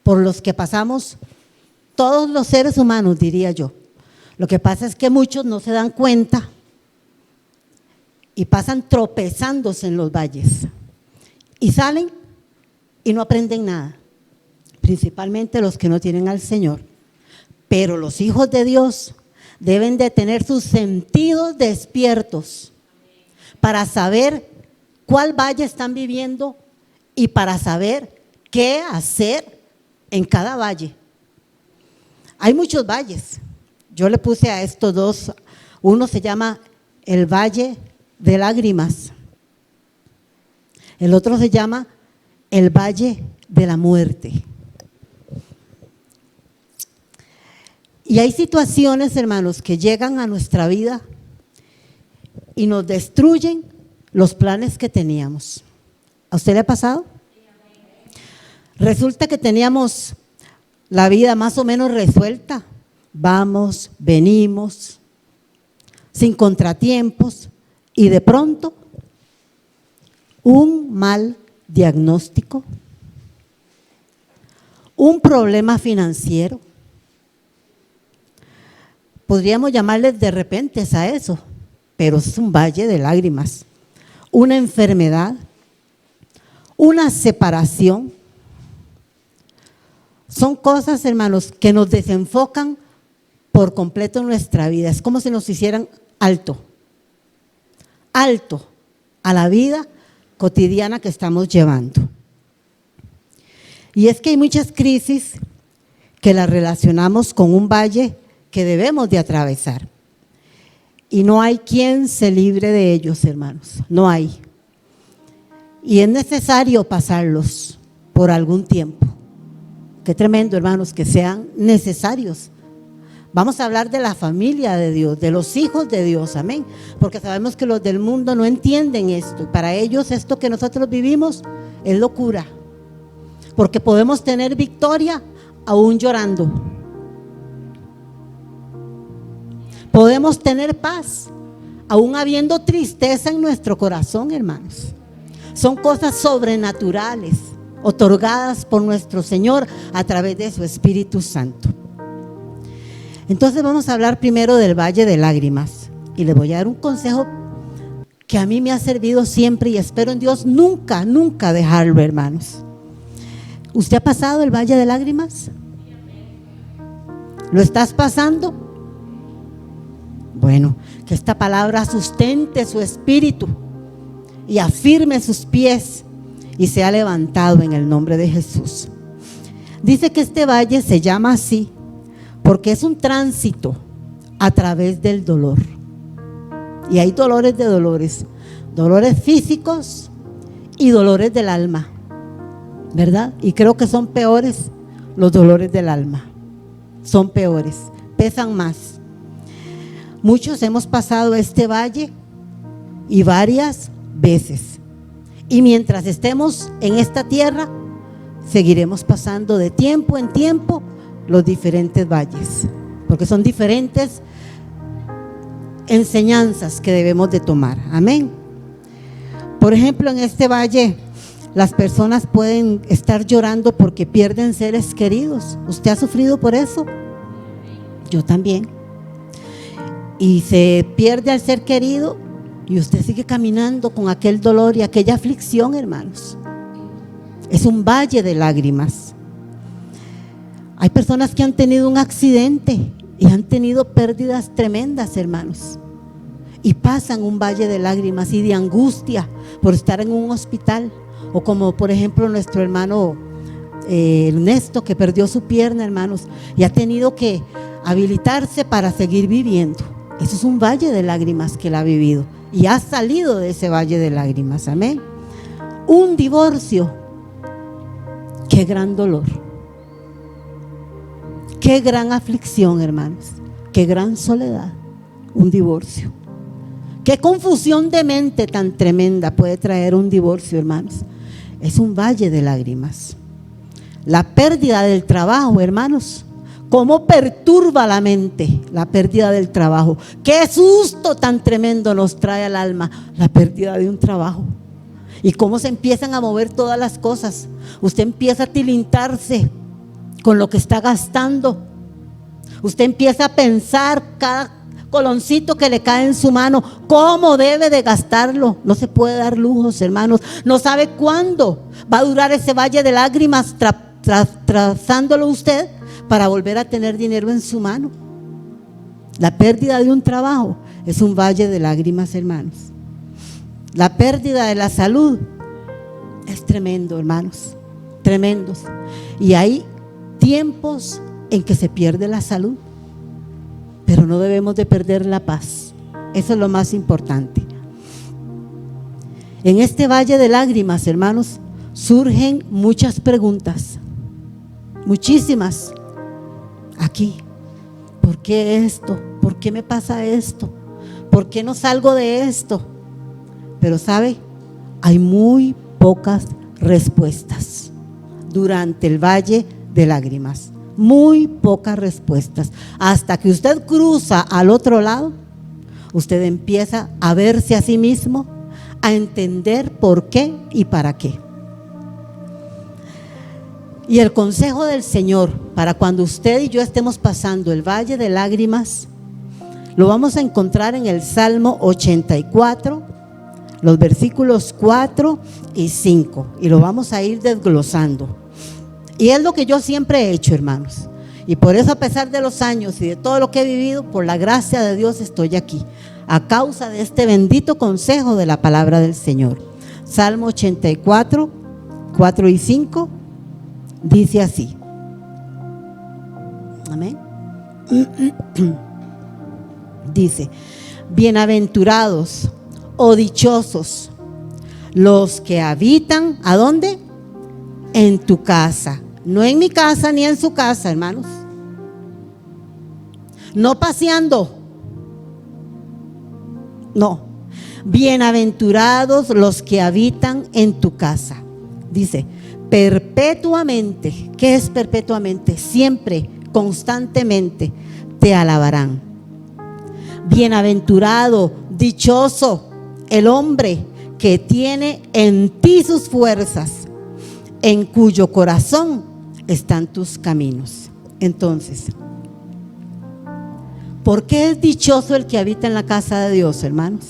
por los que pasamos todos los seres humanos, diría yo. Lo que pasa es que muchos no se dan cuenta y pasan tropezándose en los valles y salen y no aprenden nada, principalmente los que no tienen al Señor. Pero los hijos de Dios deben de tener sus sentidos despiertos para saber cuál valle están viviendo y para saber qué hacer en cada valle. Hay muchos valles. Yo le puse a estos dos, uno se llama el Valle de Lágrimas, el otro se llama el Valle de la Muerte. Y hay situaciones, hermanos, que llegan a nuestra vida y nos destruyen los planes que teníamos. ¿A usted le ha pasado? Resulta que teníamos la vida más o menos resuelta. Vamos, venimos, sin contratiempos, y de pronto un mal diagnóstico, un problema financiero. Podríamos llamarles de repente a eso, pero es un valle de lágrimas. Una enfermedad, una separación. Son cosas, hermanos, que nos desenfocan por completo en nuestra vida. Es como si nos hicieran alto a la vida cotidiana que estamos llevando. Y es que hay muchas crisis que las relacionamos con un valle que debemos de atravesar. Y no hay quien se libre de ellos, hermanos, no hay. Y es necesario pasarlos por algún tiempo. Qué tremendo, hermanos, que sean necesarios. Vamos a hablar de la familia de Dios, de los hijos de Dios, amén. Porque sabemos que los del mundo no entienden esto. Y para ellos esto que nosotros vivimos es locura. Porque podemos tener victoria aún llorando. Podemos tener paz aún habiendo tristeza en nuestro corazón, hermanos. Son cosas sobrenaturales otorgadas por nuestro Señor a través de su Espíritu Santo. Entonces vamos a hablar primero del Valle de Lágrimas y les voy a dar un consejo que a mí me ha servido siempre y espero en Dios nunca dejarlo, hermanos. ¿Usted ha pasado el Valle de Lágrimas? ¿Lo estás pasando? Bueno, que esta palabra sustente su espíritu y afirme sus pies y sea levantado en el nombre de Jesús. Dice que este valle se llama así porque es un tránsito a través del dolor. Y hay dolores de dolores, dolores físicos y dolores del alma, ¿verdad? Y creo que son peores los dolores del alma, son peores, pesan más. Muchos hemos pasado este valle y varias veces. Y mientras estemos en esta tierra, seguiremos pasando de tiempo en tiempo los diferentes valles, porque son diferentes enseñanzas que debemos de tomar. Amén. Por ejemplo, en este valle las personas pueden estar llorando porque pierden seres queridos. ¿Usted ha sufrido por eso? Yo también. Y se pierde al ser querido y usted sigue caminando con aquel dolor y aquella aflicción, hermanos. Es un valle de lágrimas. Hay personas que han tenido un accidente y han tenido pérdidas tremendas, hermanos, y pasan un valle de lágrimas y de angustia por estar en un hospital, o como por ejemplo nuestro hermano Ernesto, que perdió su pierna, hermanos, y ha tenido que habilitarse para seguir viviendo. Eso es un valle de lágrimas que él ha vivido y ha salido de ese valle de lágrimas. Amén. Un divorcio, qué gran dolor. Qué gran aflicción, hermanos, qué gran soledad, un divorcio. Qué confusión de mente tan tremenda puede traer un divorcio, hermanos. Es un valle de lágrimas. La pérdida del trabajo, hermanos, cómo perturba la mente la pérdida del trabajo. Qué susto tan tremendo nos trae al alma la pérdida de un trabajo. Y cómo se empiezan a mover todas las cosas. Usted empieza a tilintarse con lo que está gastando. Usted empieza a pensar cada coloncito que le cae en su mano, cómo debe de gastarlo. No se puede dar lujos, hermanos. No sabe cuándo va a durar ese valle de lágrimas trazándolo usted para volver a tener dinero en su mano. La pérdida de un trabajo es un valle de lágrimas, hermanos. La pérdida de la salud es tremendo, hermanos, tremendos. Y hay tiempos en que se pierde la salud, pero no debemos de perder la paz. Eso es lo más importante. En este valle de lágrimas, hermanos, surgen muchas preguntas, muchísimas. Aquí, ¿por qué esto? ¿Por qué me pasa esto? ¿Por qué no salgo de esto? Pero ¿sabe? Hay muy pocas respuestas durante el valle de lágrimas. Muy pocas respuestas. Hasta que usted cruza al otro lado, usted empieza a verse a sí mismo, a entender por qué y para qué. Y el consejo del Señor para cuando usted y yo estemos pasando el valle de lágrimas, lo vamos a encontrar en el Salmo 84, los versículos 4 y 5, y lo vamos a ir desglosando. Y es lo que yo siempre he hecho, hermanos. Y por eso, a pesar de los años y de todo lo que he vivido, por la gracia de Dios estoy aquí, a causa de este bendito consejo de la palabra del Señor. Salmo 84, 4 y 5, dice así. Amén. Dice: bienaventurados o dichosos los que habitan, ¿a dónde? En tu casa. No en mi casa ni en su casa, hermanos. No paseando. No. Bienaventurados los que habitan en tu casa. Dice, perpetuamente. ¿Qué es perpetuamente? Siempre, constantemente te alabarán. Bienaventurado, dichoso el hombre que tiene en ti sus fuerzas, en cuyo corazón están tus caminos. Entonces, ¿por qué es dichoso el que habita en la casa de Dios, hermanos?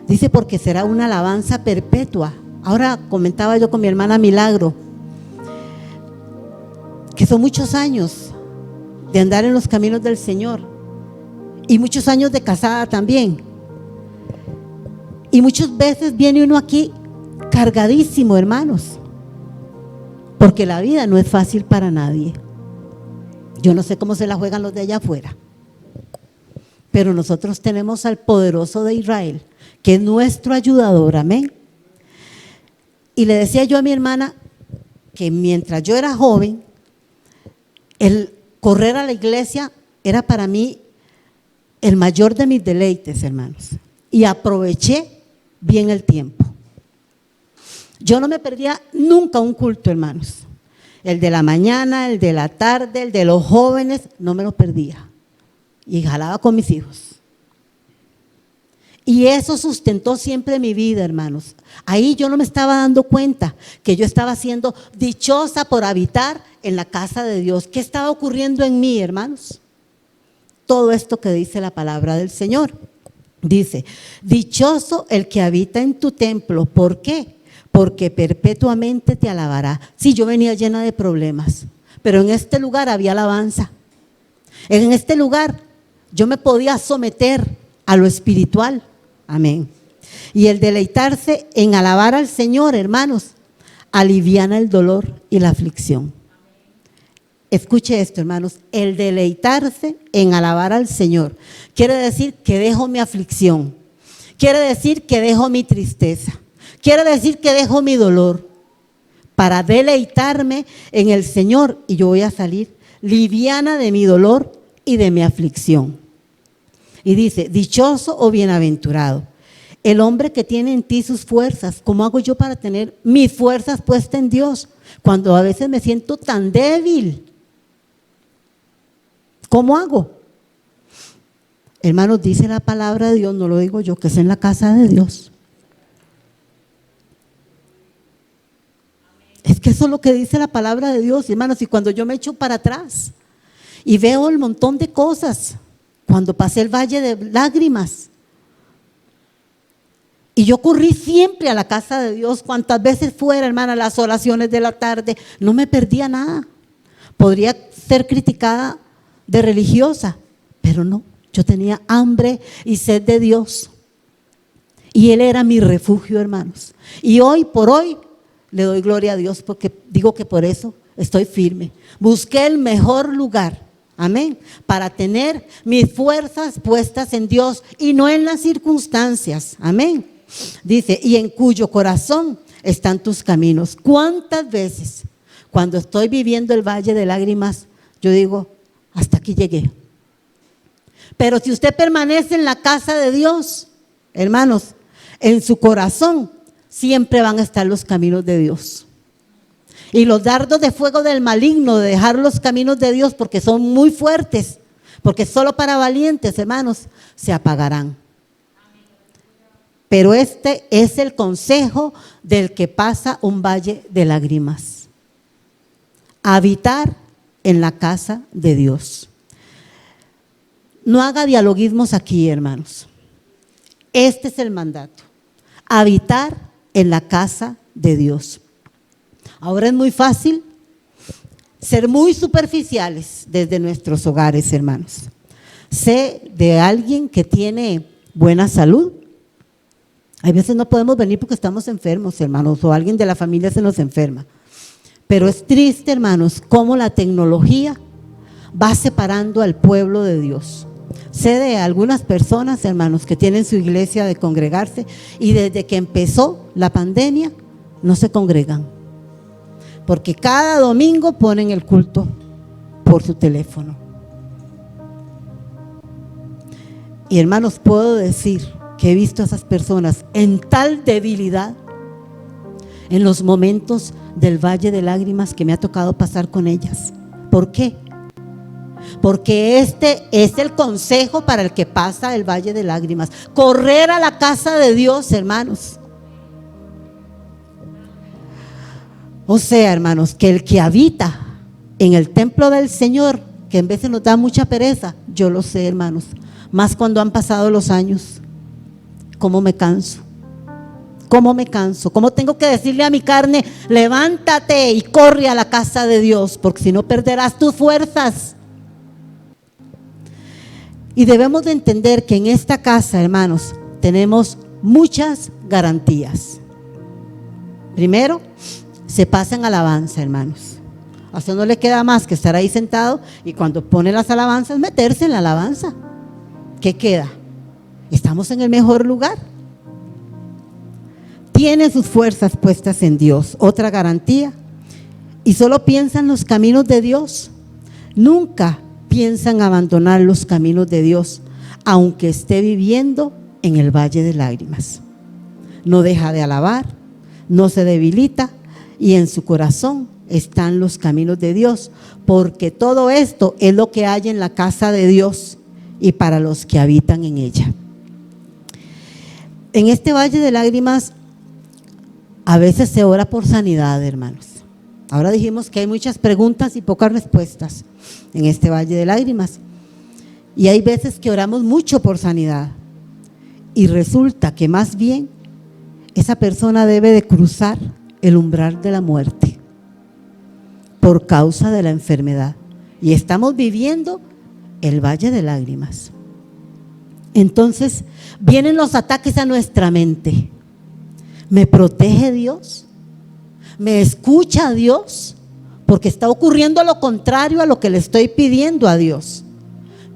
Dice, porque será una alabanza perpetua. Ahora comentaba yo con mi hermana Milagro, que son muchos años de andar en los caminos del Señor y muchos años de casada también. Y muchas veces viene uno aquí cargadísimo, hermanos, porque la vida no es fácil para nadie. Yo no sé cómo se la juegan los de allá afuera, pero nosotros tenemos al poderoso de Israel, que es nuestro ayudador, amén. Y le decía yo a mi hermana que mientras yo era joven, el correr a la iglesia era para mí el mayor de mis deleites, hermanos, y aproveché bien el tiempo. Yo no me perdía nunca un culto, hermanos. El de la mañana, el de la tarde, el de los jóvenes, no me lo perdía. Y jalaba con mis hijos. Y eso sustentó siempre mi vida, hermanos. Ahí yo no me estaba dando cuenta que yo estaba siendo dichosa por habitar en la casa de Dios. ¿Qué estaba ocurriendo en mí, hermanos? Todo esto que dice la palabra del Señor. Dice, dichoso el que habita en tu templo. ¿Por qué? Porque perpetuamente te alabará. Sí, yo venía llena de problemas, pero en este lugar había alabanza. En este lugar yo me podía someter a lo espiritual. Amén. Y el deleitarse en alabar al Señor, hermanos, aliviana el dolor y la aflicción. Escuche esto, hermanos, el deleitarse en alabar al Señor quiere decir que dejo mi aflicción, quiere decir que dejo mi tristeza, quiere decir que dejo mi dolor para deleitarme en el Señor, y yo voy a salir liviana de mi dolor y de mi aflicción. Y dice, dichoso o bienaventurado el hombre que tiene en ti sus fuerzas. ¿Cómo hago yo para tener mis fuerzas puestas en Dios cuando a veces me siento tan débil? ¿Cómo hago? Hermanos, dice la palabra de Dios, no lo digo yo, que es en la casa de Dios. Es Porque eso es lo que dice la palabra de Dios, hermanos. Y cuando yo me echo para atrás y veo el montón de cosas, cuando pasé el valle de lágrimas, y yo corrí siempre a la casa de Dios, cuantas veces fuera, hermana, las oraciones de la tarde, no me perdía nada. Podría ser criticada de religiosa, pero no, yo tenía hambre y sed de Dios. Y Él era mi refugio, hermanos. Y hoy por hoy le doy gloria a Dios, porque digo que por eso estoy firme. Busqué el mejor lugar, amén, para tener mis fuerzas puestas en Dios y no en las circunstancias, amén. Dice, y en cuyo corazón están tus caminos. ¿Cuántas veces cuando estoy viviendo el valle de lágrimas, yo digo, hasta aquí llegué? Pero si usted permanece en la casa de Dios, hermanos, en su corazón siempre van a estar los caminos de Dios. Y los dardos de fuego del maligno, de dejar los caminos de Dios, porque son muy fuertes, porque solo para valientes, hermanos, se apagarán. Pero este es el consejo del que pasa un valle de lágrimas: habitar en la casa de Dios. No haga dialoguismos aquí, hermanos. Este es el mandato: habitar en la casa de Dios. Ahora es muy fácil ser muy superficiales desde nuestros hogares, hermanos. Sé de alguien que tiene buena salud. Hay veces no podemos venir porque estamos enfermos, hermanos, o alguien de la familia se nos enferma. Pero es triste, hermanos, cómo la tecnología va separando al pueblo de Dios. Sé de algunas personas, hermanos, que tienen su iglesia de congregarse y desde que empezó la pandemia no se congregan, porque cada domingo ponen el culto por su teléfono. Y hermanos, puedo decir que he visto a esas personas en tal debilidad en los momentos del valle de lágrimas que me ha tocado pasar con ellas. ¿Por qué? Porque este es el consejo para el que pasa el valle de lágrimas: correr a la casa de Dios, hermanos. O sea, hermanos, que el que habita en el templo del Señor, que en veces nos da mucha pereza, yo lo sé, hermanos, más cuando han pasado los años. ¿Cómo me canso? ¿Cómo me canso? ¿Cómo tengo que decirle a mi carne, levántate y corre a la casa de Dios, porque si no perderás tus fuerzas? Y debemos de entender que en esta casa, hermanos, tenemos muchas garantías. Primero, se pasa en alabanza, hermanos. A usted no le queda más que estar ahí sentado y cuando pone las alabanzas, meterse en la alabanza. ¿Qué queda? Estamos en el mejor lugar. Tiene sus fuerzas puestas en Dios. Otra garantía. Y solo piensa en los caminos de Dios. Nunca piensa en abandonar los caminos de Dios, aunque esté viviendo en el valle de lágrimas. No deja de alabar, no se debilita y en su corazón están los caminos de Dios, porque todo esto es lo que hay en la casa de Dios y para los que habitan en ella. En este valle de lágrimas a veces se ora por sanidad, hermanos. Ahora dijimos que hay muchas preguntas y pocas respuestas en este valle de lágrimas. Y hay veces que oramos mucho por sanidad y resulta que más bien esa persona debe de cruzar el umbral de la muerte por causa de la enfermedad. Y estamos viviendo el valle de lágrimas. Entonces vienen los ataques a nuestra mente. ¿Me protege Dios? ¿Me escucha Dios? Porque está ocurriendo lo contrario a lo que le estoy pidiendo a Dios.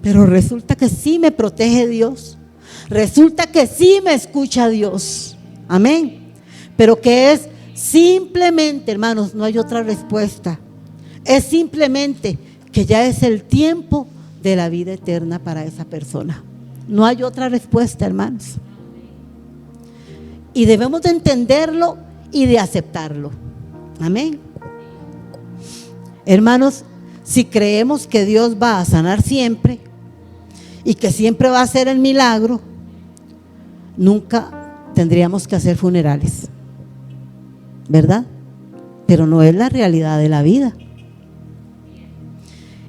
Pero resulta que sí me protege Dios. Resulta que sí me escucha Dios. Amén. Pero que es simplemente, hermanos, no hay otra respuesta. Es simplemente que ya es el tiempo de la vida eterna para esa persona. No hay otra respuesta, hermanos. Y debemos de entenderlo y de aceptarlo. Amén. Hermanos, si creemos que Dios va a sanar siempre y que siempre va a hacer el milagro, nunca tendríamos que hacer funerales, ¿verdad? pero no es la realidad de la vida.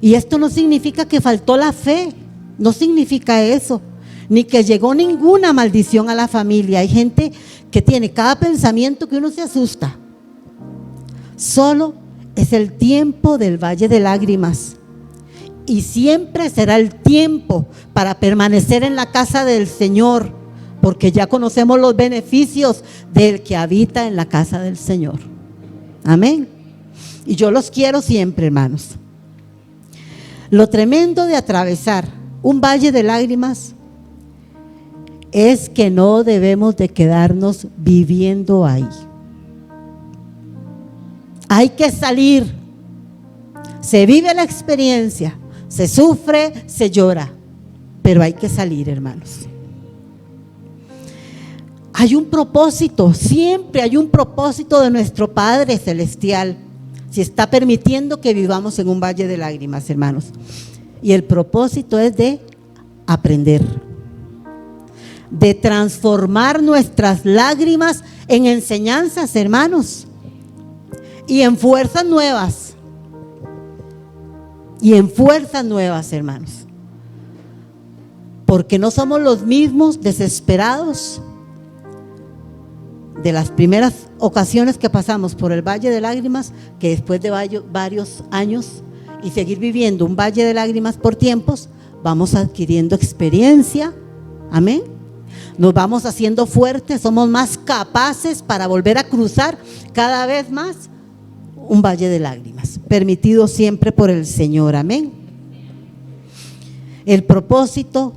Y esto no significa que faltó la fe, no significa eso, ni que llegó ninguna maldición a la familia. Hay gente que tiene cada pensamiento que uno se asusta. Solo es el tiempo del valle de lágrimas, y siempre será el tiempo para permanecer en la casa del Señor, porque ya conocemos los beneficios del que habita en la casa del Señor. Amén. Y yo los quiero siempre, hermanos. Lo tremendo de atravesar un valle de lágrimas es que no debemos de quedarnos viviendo ahí. Hay que salir. Se vive la experiencia, se sufre, se llora, pero hay que salir, hermanos. Hay un propósito, siempre hay un propósito de nuestro Padre Celestial, si está permitiendo que vivamos en un valle de lágrimas, hermanos. Y el propósito es de aprender, de transformar nuestras lágrimas en enseñanzas, hermanos, y en fuerzas nuevas. Y en fuerzas nuevas, hermanos. Porque no somos los mismos desesperados de las primeras ocasiones que pasamos por el valle de lágrimas, que después de varios años y seguir viviendo un valle de lágrimas por tiempos, vamos adquiriendo experiencia. Amén. Nos vamos haciendo fuertes, somos más capaces para volver a cruzar cada vez más un valle de lágrimas, permitido siempre por el Señor. Amén. El propósito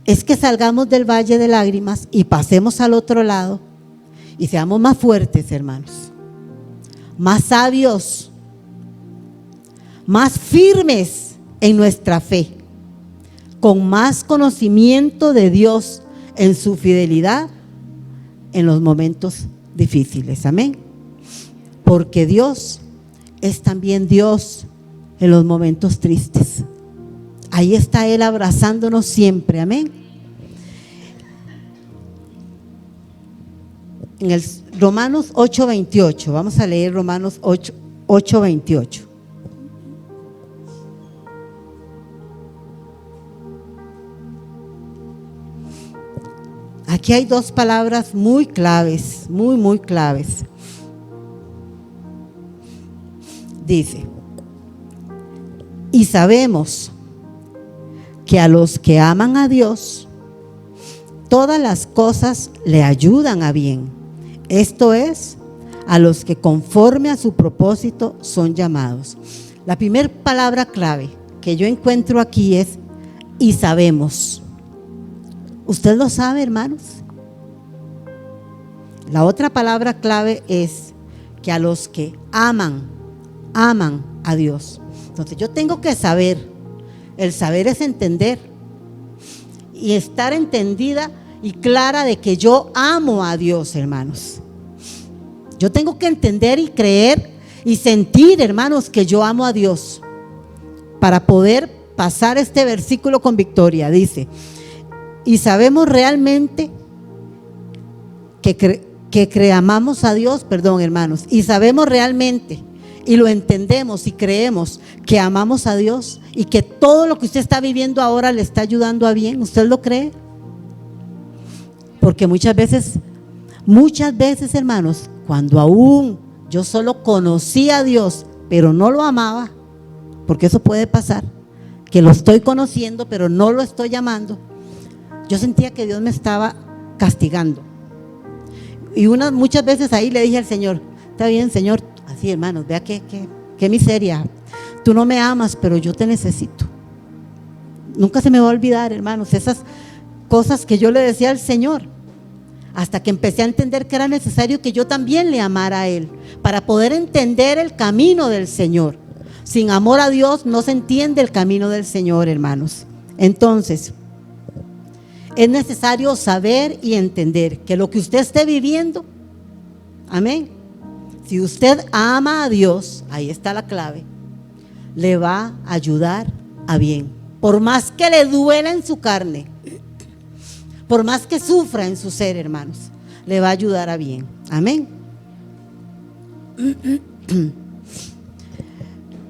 es que salgamos del valle de lágrimas y pasemos al otro lado y seamos más fuertes, hermanos, más sabios, más firmes en nuestra fe, con más conocimiento de Dios en su fidelidad en los momentos difíciles. Amén. Porque Dios es también Dios en los momentos tristes. Ahí está Él abrazándonos siempre. Amén. En el Romanos 8:28, vamos a leer Romanos 8:28. Aquí hay dos palabras muy claves, muy claves. Dice: y sabemos que a los que aman a Dios, todas las cosas le ayudan a bien. Esto es, a los que conforme a su propósito son llamados. La primera palabra clave que yo encuentro aquí es: y sabemos. ¿Usted lo sabe, hermanos? La otra palabra clave es que a los que aman a Dios. Entonces yo tengo que saber. El saber es entender y estar entendida y clara de que yo amo a Dios, hermanos. Yo tengo que entender y creer y sentir, hermanos, que yo amo a Dios para poder pasar este versículo con victoria. Dice: y sabemos realmente que amamos a Dios, hermanos, y sabemos realmente y lo entendemos y creemos que amamos a Dios y que todo lo que usted está viviendo ahora le está ayudando a bien. ¿Usted lo cree? Porque muchas veces, hermanos, cuando aún yo solo conocía a Dios, pero no lo amaba, porque eso puede pasar, que lo estoy conociendo, pero no lo estoy amando, yo sentía que Dios me estaba castigando. Y muchas veces ahí le dije al Señor: está bien, Señor, así, hermanos, vea qué miseria. Tú no me amas, pero yo te necesito. Nunca se me va a olvidar, hermanos, esas cosas que yo le decía al Señor, hasta que empecé a entender que era necesario que yo también le amara a Él, para poder entender el camino del Señor. Sin amor a Dios no se entiende el camino del Señor, hermanos. Entonces, es necesario saber y entender que lo que usted esté viviendo, amén, si usted ama a Dios, ahí está la clave, le va a ayudar a bien. Por más que le duela en su carne, por más que sufra en su ser, hermanos, le va a ayudar a bien. Amén.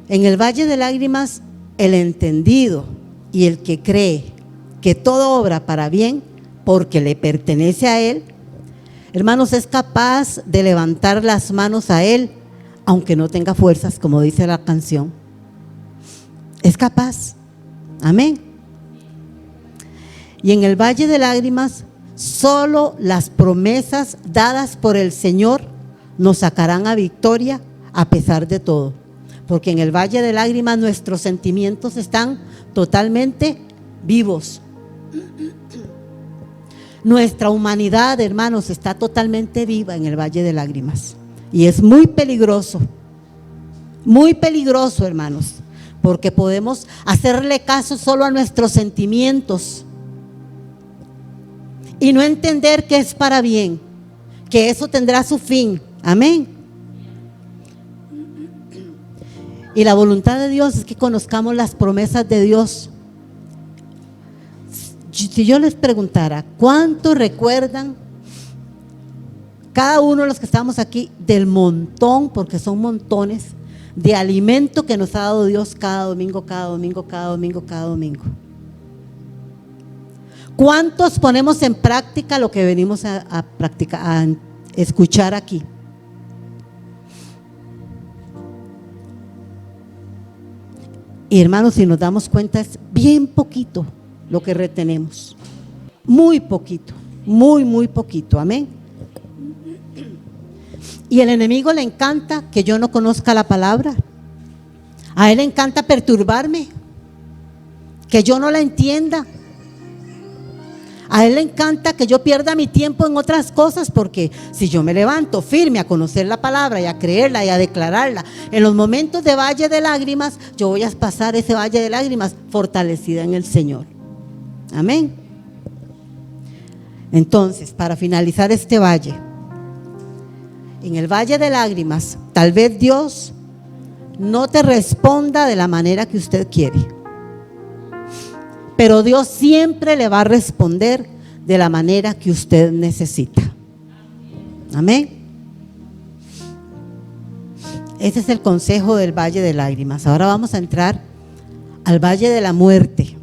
En el valle de lágrimas, el entendido y el que cree que todo obra para bien porque le pertenece a Él, hermanos, es capaz de levantar las manos a Él, aunque no tenga fuerzas, como dice la canción. Es capaz. Amén. Y en el valle de lágrimas, solo las promesas dadas por el Señor nos sacarán a victoria a pesar de todo. Porque en el valle de lágrimas nuestros sentimientos están totalmente vivos. Nuestra humanidad, hermanos, está totalmente viva en el valle de lágrimas. Y es muy peligroso, hermanos, porque podemos hacerle caso solo a nuestros sentimientos y no entender que es para bien, que eso tendrá su fin. Amén. Y la voluntad de Dios es que conozcamos las promesas de Dios. Si yo les preguntara, ¿cuántos recuerdan, cada uno de los que estamos aquí, del montón, porque son montones, de alimento que nos ha dado Dios cada domingo, cada domingo, cada domingo, cada domingo? ¿Cuántos ponemos en práctica lo que venimos a practicar, a escuchar aquí? Y hermanos, si nos damos cuenta, es bien poquito lo que retenemos. Muy poquito, muy poquito. Amén. Y el enemigo le encanta que yo no conozca la palabra. A él le encanta perturbarme, que yo no la entienda. A él le encanta que yo pierda mi tiempo en otras cosas, porque si yo me levanto firme a conocer la palabra y a creerla y a declararla, en los momentos de valle de lágrimas, yo voy a pasar ese valle de lágrimas fortalecida en el Señor. Amén. Entonces, para finalizar este valle, en el valle de lágrimas, tal vez Dios no te responda de la manera que usted quiere, pero Dios siempre le va a responder de la manera que usted necesita. Amén. Ese es el consejo del valle de lágrimas. Ahora vamos a entrar al valle de la muerte.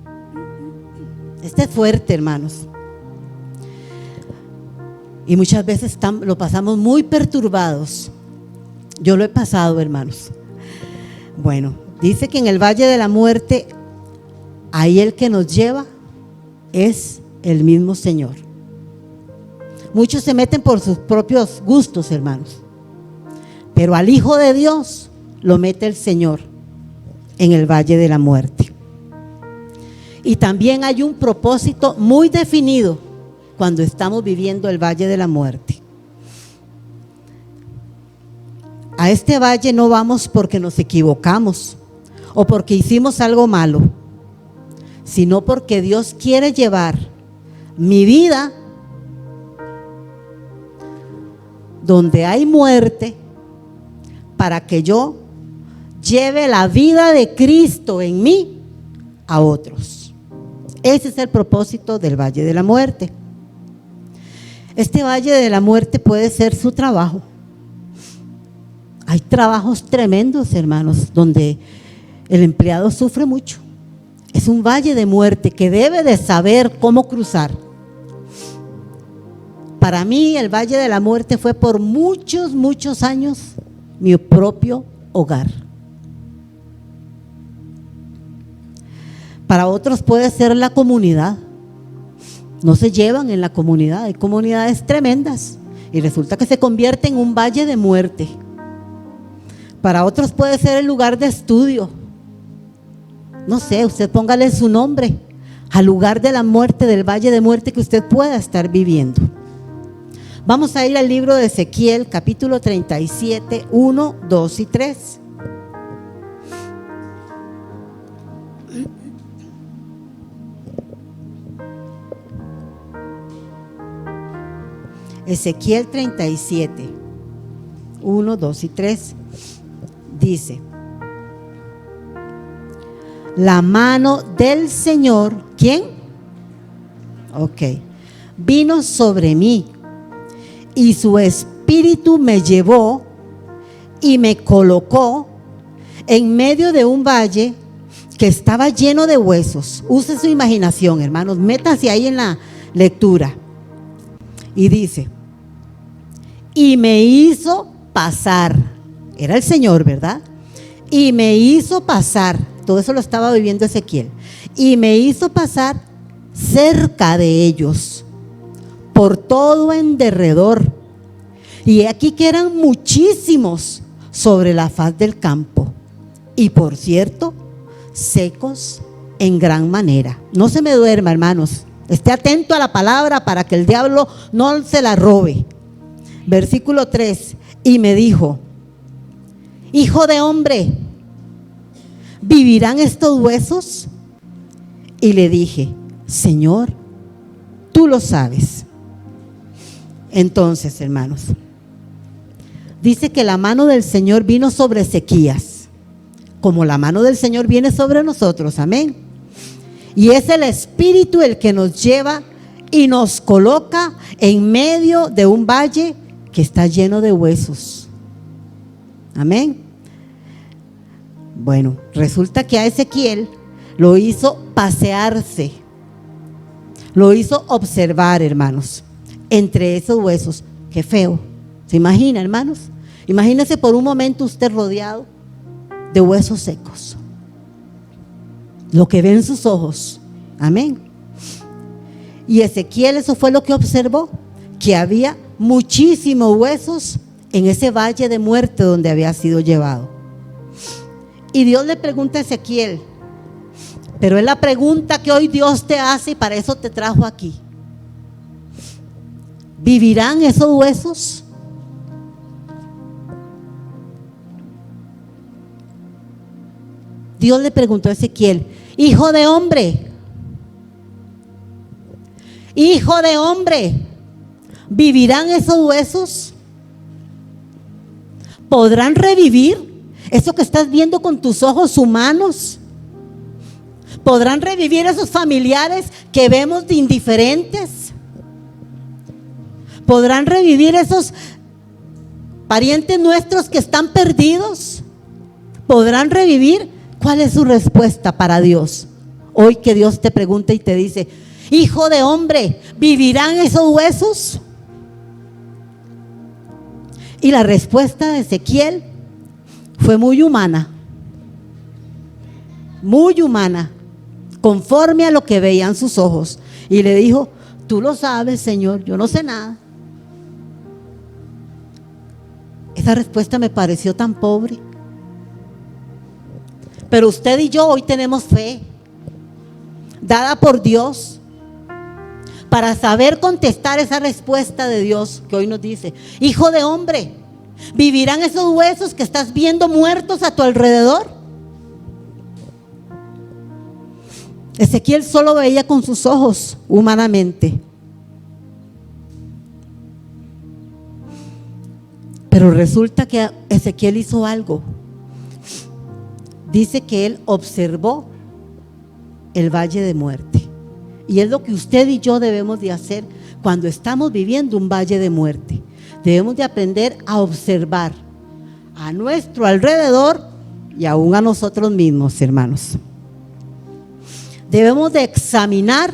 Este es fuerte, hermanos. Y muchas veces lo pasamos muy perturbados. Yo lo he pasado, hermanos. Bueno, dice que en el valle de la muerte, ahí el que nos lleva es el mismo Señor. Muchos se meten por sus propios gustos, hermanos, pero al Hijo de Dios lo mete el Señor en el valle de la muerte. Y también hay un propósito muy definido cuando estamos viviendo el valle de la muerte. A este valle no vamos porque nos equivocamos o porque hicimos algo malo, sino porque Dios quiere llevar mi vida donde hay muerte, para que yo lleve la vida de Cristo en mí a otros. Ese es el propósito del valle de la muerte. Este valle de la muerte puede ser su trabajo. Hay trabajos tremendos, hermanos, donde el empleado sufre mucho. Es un valle de muerte que debe de saber cómo cruzar. Para mí el valle de la muerte fue por muchos años mi propio hogar. Para otros puede ser la comunidad. No se llevan en la comunidad. Hay comunidades tremendas y resulta que se convierte en un valle de muerte. Para otros puede ser el lugar de estudio. No sé, usted póngale su nombre al lugar de la muerte, del valle de muerte que usted pueda estar viviendo. Vamos a ir al libro de Ezequiel, capítulo 37, 1, 2 y 3. Ezequiel 37, 1, 2 y 3 dice: la mano del Señor, ¿quién? Ok, vino sobre mí y su espíritu me llevó y me colocó en medio de un valle que estaba lleno de huesos. Use su imaginación, hermanos, métase ahí en la lectura. Y dice, y me hizo pasar, era el Señor, ¿verdad? Y me hizo pasar, todo eso lo estaba viviendo Ezequiel, y me hizo pasar cerca de ellos, por todo en derredor. Y aquí que eran muchísimos sobre la faz del campo, y por cierto, secos en gran manera. No se me duerma, hermanos, esté atento a la palabra para que el diablo no se la robe. Versículo 3, y me dijo, hijo de hombre, ¿vivirán estos huesos? Y le dije, Señor, tú lo sabes. Entonces, hermanos, dice que la mano del Señor vino sobre Ezequías, como la mano del Señor viene sobre nosotros, amén. Y es el Espíritu el que nos lleva y nos coloca en medio de un valle que está lleno de huesos, amén. Bueno, resulta que a Ezequiel lo hizo pasearse, lo hizo observar, hermanos, entre esos huesos. Qué feo, ¿se imagina, hermanos? Imagínese por un momento usted rodeado de huesos secos, lo que ve en sus ojos, amén. Y Ezequiel, eso fue lo que observó, que había muchísimos huesos en ese valle de muerte donde había sido llevado. Y Dios le pregunta a Ezequiel, pero es la pregunta que hoy Dios te hace y para eso te trajo aquí: ¿vivirán esos huesos? Dios le preguntó a Ezequiel, hijo de hombre, ¿vivirán esos huesos? ¿Podrán revivir eso que estás viendo con tus ojos humanos? ¿Podrán revivir esos familiares que vemos de indiferentes? ¿Podrán revivir esos parientes nuestros que están perdidos? ¿Podrán revivir? ¿Cuál es su respuesta para Dios? Hoy que Dios te pregunta y te dice, hijo de hombre, ¿vivirán esos huesos? Y la respuesta de Ezequiel fue muy humana, conforme a lo que veían sus ojos. Y le dijo, tú lo sabes, Señor, yo no sé nada. Esa respuesta me pareció tan pobre. Pero usted y yo hoy tenemos fe dada por Dios para saber contestar esa respuesta de Dios que hoy nos dice, hijo de hombre, ¿vivirán esos huesos que estás viendo muertos a tu alrededor? Ezequiel solo veía con sus ojos humanamente, pero resulta que Ezequiel hizo algo. Dice que él observó el valle de muerte. Y es lo que usted y yo debemos de hacer cuando estamos viviendo un valle de muerte. Debemos de aprender a observar a nuestro alrededor y aún a nosotros mismos, hermanos. Debemos de examinar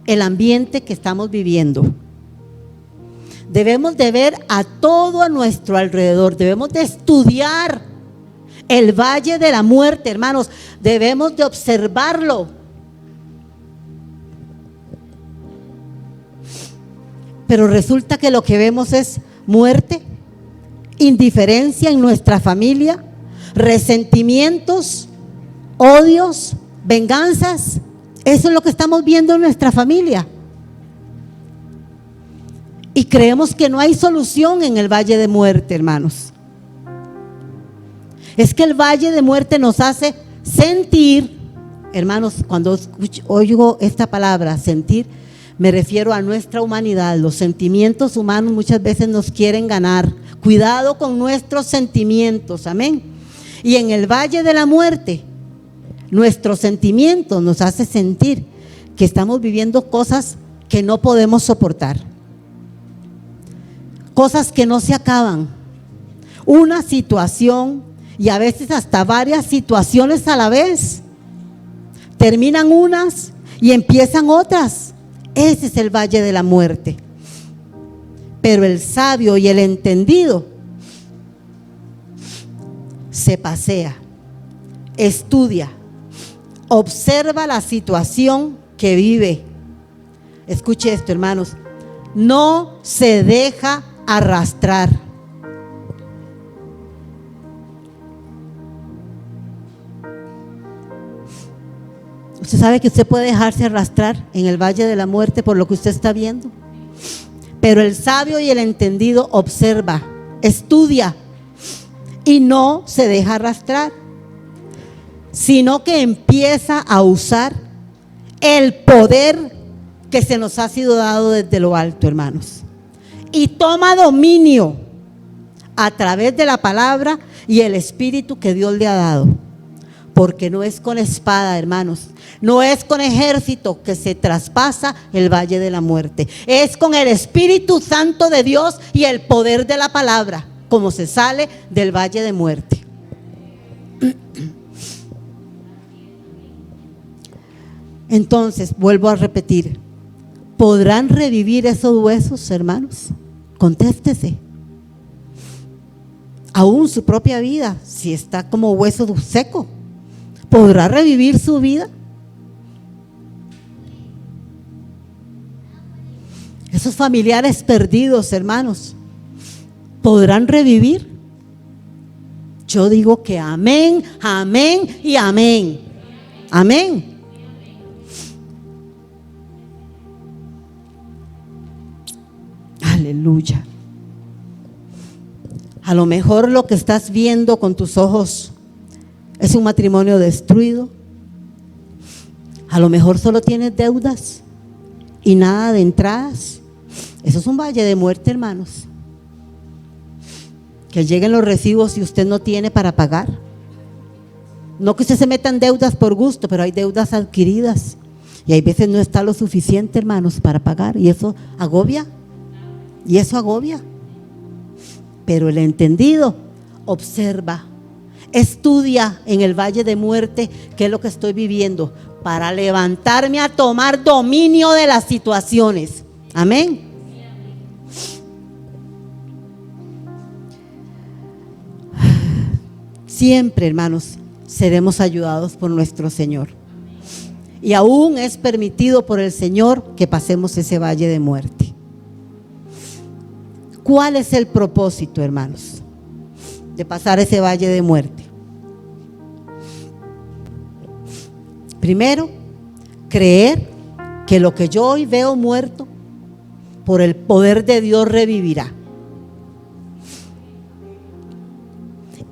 el ambiente que estamos viviendo. Debemos de ver a todo a nuestro alrededor. Debemos de estudiar el valle de la muerte, hermanos. Debemos de observarlo. Pero resulta que lo que vemos es muerte, indiferencia en nuestra familia, resentimientos, odios, venganzas. Eso es lo que estamos viendo en nuestra familia. Y creemos que no hay solución en el valle de muerte, hermanos. Es que el valle de muerte nos hace sentir, hermanos, cuando oigo esta palabra, sentir, me refiero a nuestra humanidad. Los sentimientos humanos muchas veces nos quieren ganar. Cuidado con nuestros sentimientos, amén. Y en el valle de la muerte, nuestros sentimientos nos hace sentir que estamos viviendo cosas que no podemos soportar, cosas que no se acaban, una situación y a veces hasta varias situaciones a la vez. Terminan unas y empiezan otras. Ese es el valle de la muerte. Pero el sabio y el entendido se pasea, estudia, observa la situación que vive. Escuche esto, hermanos. No se deja arrastrar. Usted sabe que usted puede dejarse arrastrar en el valle de la muerte por lo que usted está viendo. Pero el sabio y el entendido observa, estudia y no se deja arrastrar, sino que empieza a usar el poder que se nos ha sido dado desde lo alto, hermanos. Y toma dominio a través de la palabra y el espíritu que Dios le ha dado. Porque no es con espada, hermanos, no es con ejército que se traspasa el valle de la muerte. Es con el Espíritu Santo de Dios y el poder de la palabra, como se sale del valle de muerte. Entonces, vuelvo a repetir, ¿podrán revivir esos huesos, hermanos? Contéstese. Aún su propia vida, si está como hueso seco, ¿podrá revivir su vida? Esos familiares perdidos, hermanos, ¿podrán revivir? Yo digo que amén, amén y amén. Amén. Aleluya. A lo mejor lo que estás viendo con tus ojos es un matrimonio destruido. A lo mejor solo tienes deudas y nada de entradas. Eso es un valle de muerte, hermanos. Que lleguen los recibos y usted no tiene para pagar. No que usted se meta en deudas por gusto, pero hay deudas adquiridas y hay veces no está lo suficiente, hermanos, para pagar, y eso agobia. Y eso agobia. Pero el entendido observa, estudia en el valle de muerte qué es lo que estoy viviendo, para levantarme a tomar dominio de las situaciones. Amén. Siempre, hermanos, seremos ayudados por nuestro Señor. Y aún es permitido por el Señor que pasemos ese valle de muerte. ¿Cuál es el propósito, hermanos, de pasar ese valle de muerte? Primero, creer que lo que yo hoy veo muerto, por el poder de Dios revivirá.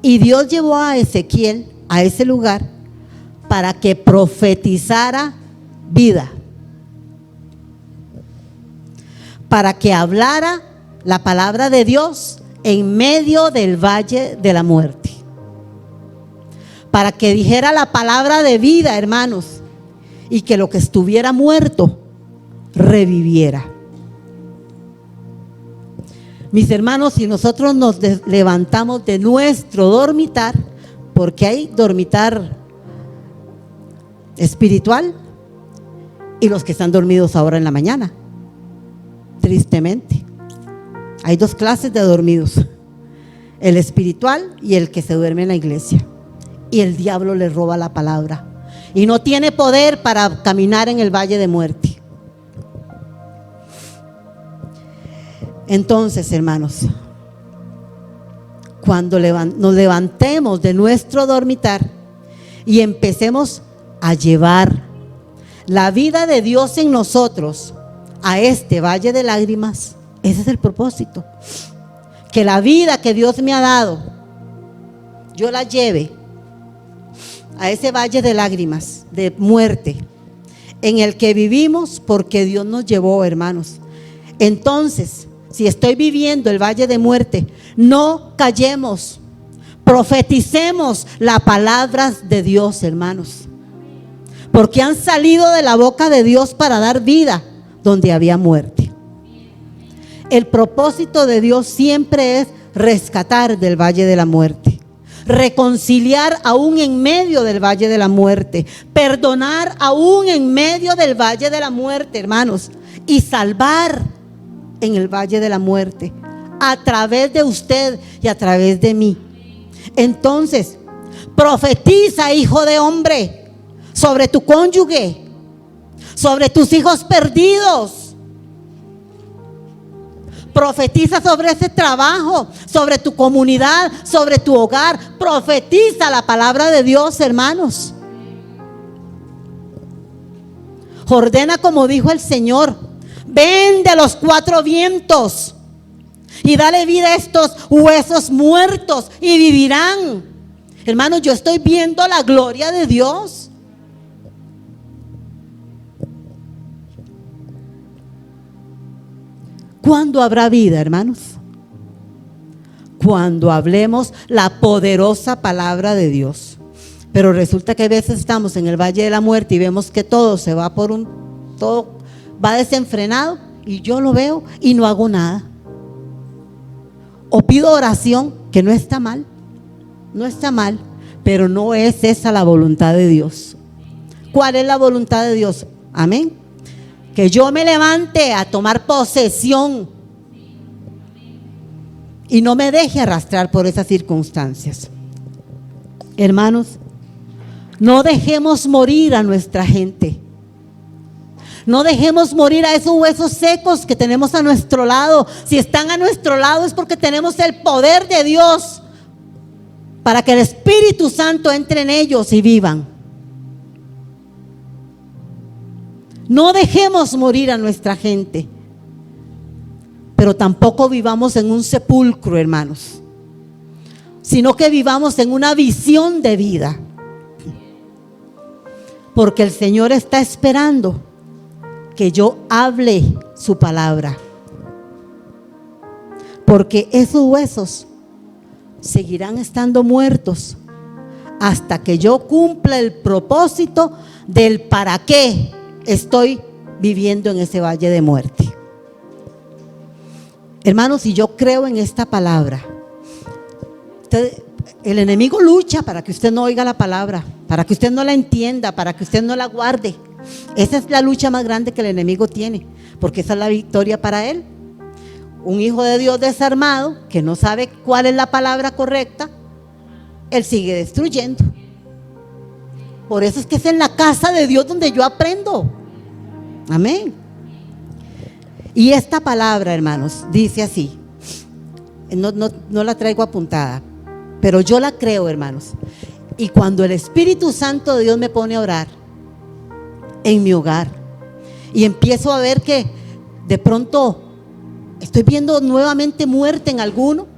Y Dios llevó a Ezequiel a ese lugar para que profetizara vida, para que hablara la palabra de Dios en medio del valle de la muerte, para que dijera la palabra de vida, hermanos, y que lo que estuviera muerto reviviera. Mis hermanos, si nosotros nos levantamos de nuestro dormitar, porque hay dormitar espiritual y los que están dormidos ahora en la mañana, tristemente. Hay dos clases de dormidos, el espiritual y el que se duerme en la iglesia. Y el diablo le roba la palabra y no tiene poder para caminar en el valle de muerte. Entonces, hermanos, cuando nos levantemos de nuestro dormitar y empecemos a llevar la vida de Dios en nosotros a este valle de lágrimas, ese es el propósito. Que la vida que Dios me ha dado, yo la lleve a ese valle de lágrimas, de muerte, en el que vivimos porque Dios nos llevó, hermanos. Entonces, si estoy viviendo el valle de muerte, no callemos, profeticemos las palabras de Dios, hermanos, porque han salido de la boca de Dios para dar vida donde había muerte. El propósito de Dios siempre es rescatar del valle de la muerte, reconciliar aún en medio del valle de la muerte, perdonar aún en medio del valle de la muerte, hermanos, y salvar en el valle de la muerte, a través de usted y a través de mí. Entonces, profetiza, hijo de hombre, sobre tu cónyuge, sobre tus hijos perdidos. Profetiza sobre ese trabajo, sobre tu comunidad, sobre tu hogar. Profetiza la palabra de Dios, hermanos. Ordena como dijo el Señor: ven de los cuatro vientos y dale vida a estos huesos muertos y vivirán. Hermanos, yo estoy viendo la gloria de Dios. ¿Cuándo habrá vida, hermanos? Cuando hablemos la poderosa palabra de Dios. Pero resulta que a veces estamos en el valle de la muerte y vemos que todo se va todo va desenfrenado, y yo lo veo y no hago nada. O pido oración, que no está mal, pero no es esa la voluntad de Dios. ¿Cuál es la voluntad de Dios? Amén. Que yo me levante a tomar posesión y no me deje arrastrar por esas circunstancias. Hermanos, no dejemos morir a nuestra gente. No dejemos morir a esos huesos secos que tenemos a nuestro lado. Si están a nuestro lado es porque tenemos el poder de Dios para que el Espíritu Santo entre en ellos y vivan. No dejemos morir a nuestra gente, pero tampoco vivamos en un sepulcro, hermanos, sino que vivamos en una visión de vida, porque el Señor está esperando que yo hable su palabra, porque esos huesos seguirán estando muertos hasta que yo cumpla el propósito del para qué estoy viviendo en ese valle de muerte. Hermanos, si yo creo en esta palabra, el enemigo lucha para que usted no oiga la palabra, para que usted no la entienda, para que usted no la guarde. Esa es la lucha más grande que el enemigo tiene, porque esa es la victoria para él. Un hijo de Dios desarmado, que no sabe cuál es la palabra correcta, él sigue destruyendo. Por eso es que es en la casa de Dios donde yo aprendo. Amén. Y esta palabra, hermanos, dice así. No la traigo apuntada, pero yo la creo, hermanos. Y cuando el Espíritu Santo de Dios me pone a orar en mi hogar y empiezo a ver que de pronto estoy viendo nuevamente muerte en alguno,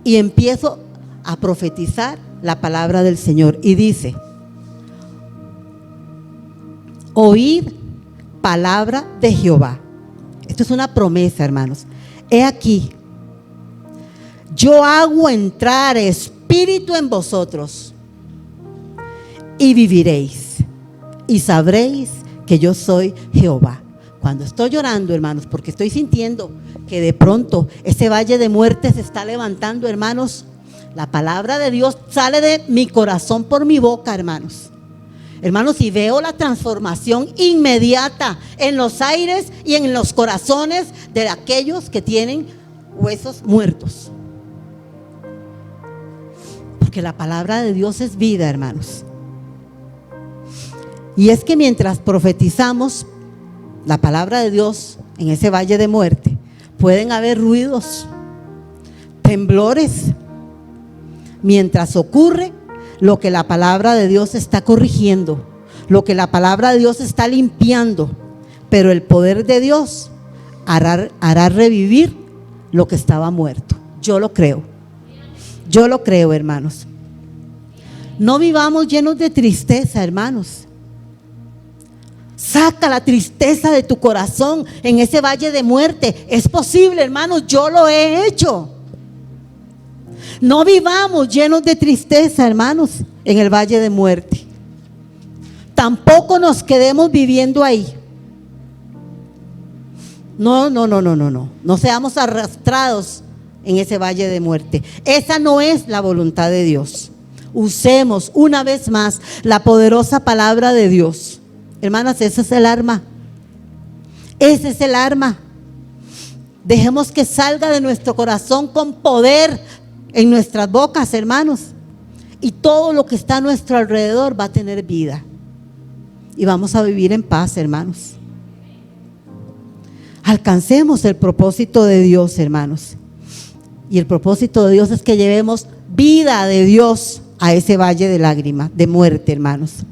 y empiezo a profetizar la palabra del Señor, y dice: oíd palabra de Jehová. Esto es una promesa, hermanos. He aquí, yo hago entrar espíritu en vosotros y viviréis, y sabréis que yo soy Jehová. Cuando estoy llorando, hermanos, porque estoy sintiendo que de pronto ese valle de muerte se está levantando, hermanos, la palabra de Dios sale de mi corazón por mi boca, hermanos. Hermanos, y veo la transformación inmediata en los aires y en los corazones de aquellos que tienen huesos muertos. Porque la palabra de Dios es vida, hermanos. Y es que mientras profetizamos la palabra de Dios en ese valle de muerte, pueden haber ruidos, temblores, mientras ocurre lo que la palabra de Dios está corrigiendo, lo que la palabra de Dios está limpiando. Pero el poder de Dios hará revivir lo que estaba muerto. Yo lo creo, hermanos. No vivamos llenos de tristeza, hermanos. Saca la tristeza de tu corazón en ese valle de muerte. Es posible, hermanos, yo lo he hecho. No vivamos llenos de tristeza, hermanos, en el valle de muerte. Tampoco nos quedemos viviendo ahí. No seamos arrastrados en ese valle de muerte. Esa no es la voluntad de Dios. Usemos una vez más la poderosa palabra de Dios. Hermanas, ese es el arma. Ese es el arma. Dejemos que salga de nuestro corazón con poder en nuestras bocas, hermanos. Y todo lo que está a nuestro alrededor va a tener vida. Y vamos a vivir en paz, hermanos. Alcancemos el propósito de Dios, hermanos. Y el propósito de Dios es que llevemos vida de Dios a ese valle de lágrimas, de muerte, hermanos.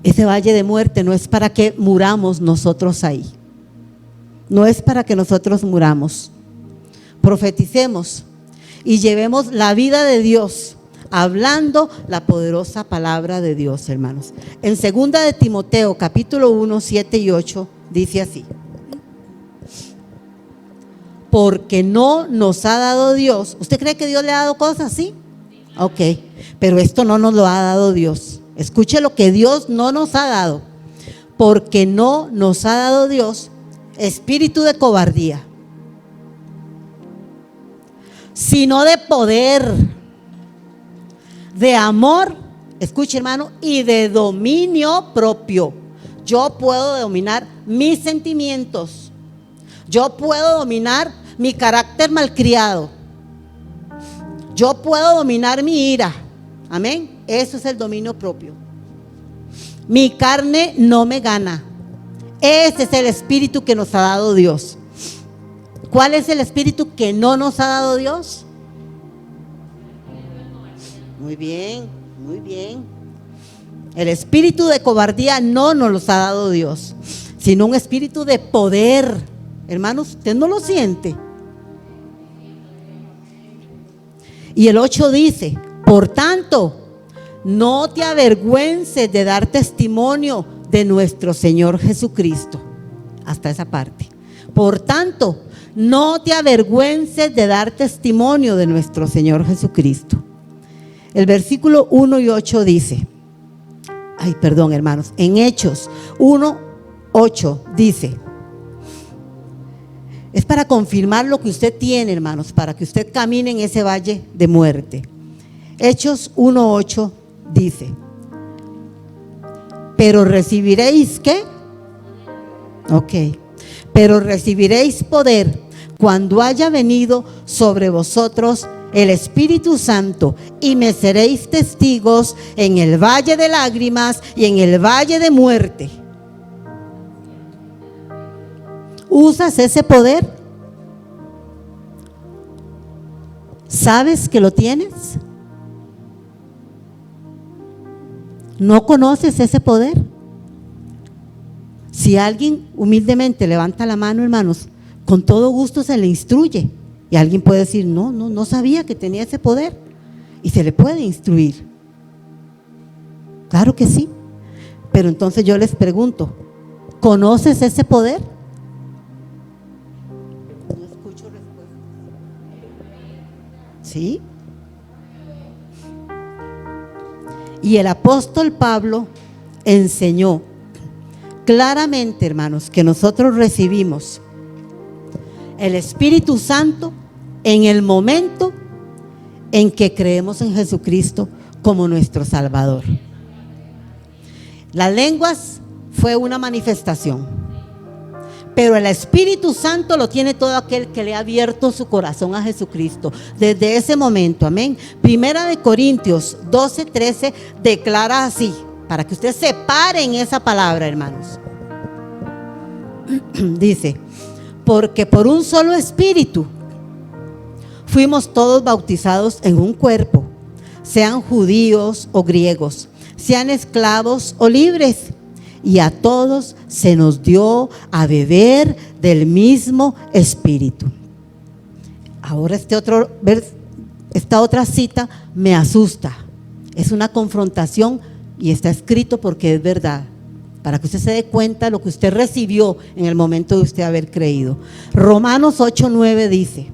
Ese valle de muerte no es para que muramos nosotros ahí. No es para que nosotros muramos. Profeticemos y llevemos la vida de Dios, hablando la poderosa palabra de Dios, hermanos. En 2 de Timoteo, capítulo 1, 7 y 8, dice así: porque no nos ha dado Dios. ¿Usted cree que Dios le ha dado cosas? ¿Sí? Ok, pero esto no nos lo ha dado Dios. Escuche lo que Dios no nos ha dado. Porque no nos ha dado Dios espíritu de cobardía, sino de poder, de amor, escuche, hermano, y de dominio propio. Yo puedo dominar mis sentimientos. Yo puedo dominar mi carácter malcriado. Yo puedo dominar mi ira. Amén. Eso es el dominio propio. Mi carne no me gana. Ese es el espíritu que nos ha dado Dios. ¿Cuál es el espíritu que no nos ha dado Dios? Muy bien, muy bien. El espíritu de cobardía no nos los ha dado Dios, sino un espíritu de poder. Hermanos, ¿usted no lo siente? Y el 8 dice: por tanto, no te avergüences de dar testimonio de nuestro Señor Jesucristo. Hasta esa parte. Por tanto, no te avergüences de dar testimonio de nuestro Señor Jesucristo. El versículo 1 y 8 dice, hermanos, en Hechos 1, 8 dice, es para confirmar lo que usted tiene, hermanos, para que usted camine en ese valle de muerte. Hechos 1, 8 dice: pero recibiréis, ¿qué? Ok. Pero recibiréis poder cuando haya venido sobre vosotros el Espíritu Santo, y me seréis testigos en el valle de lágrimas y en el valle de muerte. ¿Usas ese poder? ¿Sabes que lo tienes? ¿No conoces ese poder? Si alguien humildemente levanta la mano, hermanos, con todo gusto se le instruye. Y alguien puede decir, no sabía que tenía ese poder. Y se le puede instruir. Claro que sí. Pero entonces yo les pregunto, ¿conoces ese poder? No escucho respuesta. ¿Sí? Y el apóstol Pablo enseñó claramente, hermanos, que nosotros recibimos el Espíritu Santo en el momento en que creemos en Jesucristo como nuestro Salvador. Las lenguas fue una manifestación, pero el Espíritu Santo lo tiene todo aquel que le ha abierto su corazón a Jesucristo desde ese momento. Amén. Primera de Corintios 12, 13 declara así, para que usted se pare en esa palabra, hermanos. Dice: porque por un solo espíritu fuimos todos bautizados en un cuerpo, sean judíos o griegos, sean esclavos o libres, y a todos se nos dio a beber del mismo espíritu. Ahora esta otra cita me asusta. Es una confrontación y está escrito porque es verdad, para que usted se dé cuenta de lo que usted recibió en el momento de usted haber creído. Romanos 8:9 dice,